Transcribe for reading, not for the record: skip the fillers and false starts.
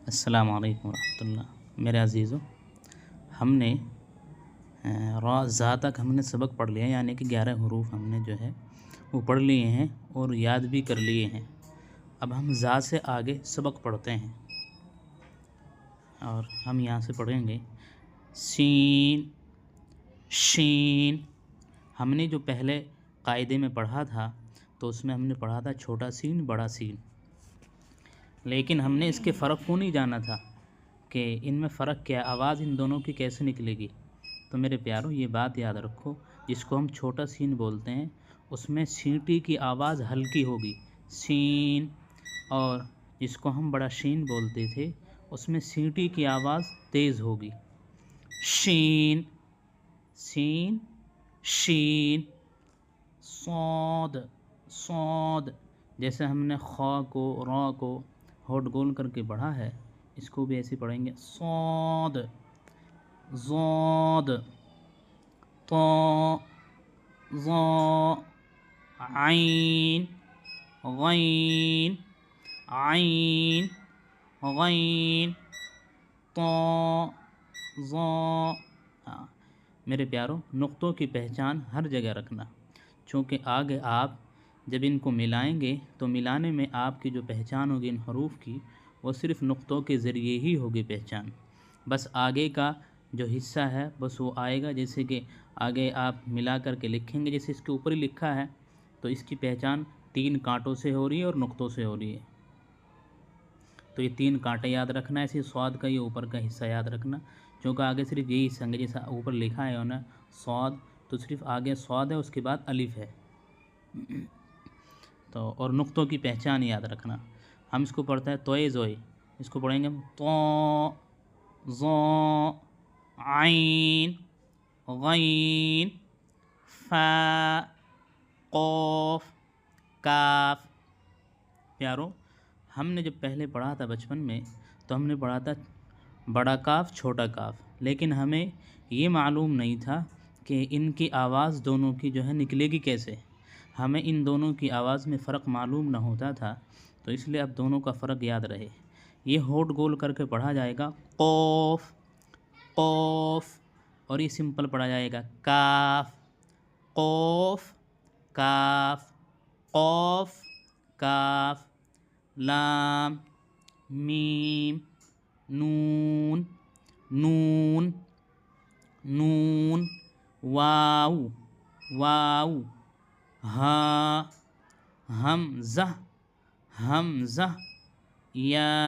السلام علیکم ورحمۃ اللہ۔ میرے عزیزو، ہم نے را زا تک ہم نے سبق پڑھ لیا، یعنی کہ 11 حروف ہم نے جو ہے وہ پڑھ لیے ہیں اور یاد بھی کر لیے ہیں۔ اب ہم زا سے آگے سبق پڑھتے ہیں اور ہم یہاں سے پڑھیں گے سین، شین۔ ہم نے جو پہلے قاعدے میں پڑھا تھا تو اس میں ہم نے پڑھا تھا چھوٹا سین بڑا سین، لیکن ہم نے اس کے فرق کو نہیں جانا تھا کہ ان میں فرق کیا، آواز ان دونوں کی کیسے نکلے گی۔ تو میرے پیاروں، یہ بات یاد رکھو، جس کو ہم چھوٹا سین بولتے ہیں اس میں سینٹی کی آواز ہلکی ہوگی، سین، اور جس کو ہم بڑا شین بولتے تھے اس میں سینٹی کی آواز تیز ہوگی، شین، سین، شین، صاد، صاد۔ جیسے ہم نے خا کو، را کو ہونٹ گول کر کے پڑھا ہے، اس کو بھی ایسے پڑھیں گے، صاد، ضاد، طا، ظا، عین، غین، عین، غین، طا، ظا۔ ہاں میرے پیاروں، نقطوں کی پہچان ہر جگہ رکھنا، چونکہ آگے آپ جب ان کو ملائیں گے تو ملانے میں آپ کی جو پہچان ہوگی ان حروف کی وہ صرف نقطوں کے ذریعے ہی ہوگی پہچان۔ بس آگے کا جو حصہ ہے بس وہ آئے گا، جیسے کہ آگے آپ ملا کر کے لکھیں گے، جیسے اس کے اوپر ہی لکھا ہے تو اس کی پہچان 3 کانٹوں سے ہو رہی ہے اور نقطوں سے ہو رہی ہے۔ تو یہ 3 کانٹے یاد رکھنا ہے، ایسے سواد کا یہ اوپر کا حصہ یاد رکھنا، چونکہ آگے صرف یہی حصہ ہے، جیسا اوپر لکھا ہے انہیں سواد، تو صرف آگے سواد ہے، اس کے بعد الف ہے۔ تو اور نقطوں کی پہچان یاد رکھنا، ہم اس کو پڑھتے ہیں توئے زوئے، اس کو پڑھیں گے ہم تو، ظا، عین، غین، فا، قاف، کاف۔ پیاروں، ہم نے جب پہلے پڑھا تھا بچپن میں تو ہم نے پڑھا تھا بڑا کاف چھوٹا کاف، لیکن ہمیں یہ معلوم نہیں تھا کہ ان کی آواز دونوں کی جو ہے نکلے گی کیسے۔ ہمیں ان دونوں کی آواز میں فرق معلوم نہ ہوتا تھا، تو اس لیے اب دونوں کا فرق یاد رہے۔ یہ ہونٹ گول کر کے پڑھا جائے گا قوف، قوف، اور یہ سمپل پڑھا جائے گا کاف، قوف، کاف، قوف، کاف، لام، میم، نون، نون، نون، واو، واو، ہاء، حمزہ، حمزہ، یا۔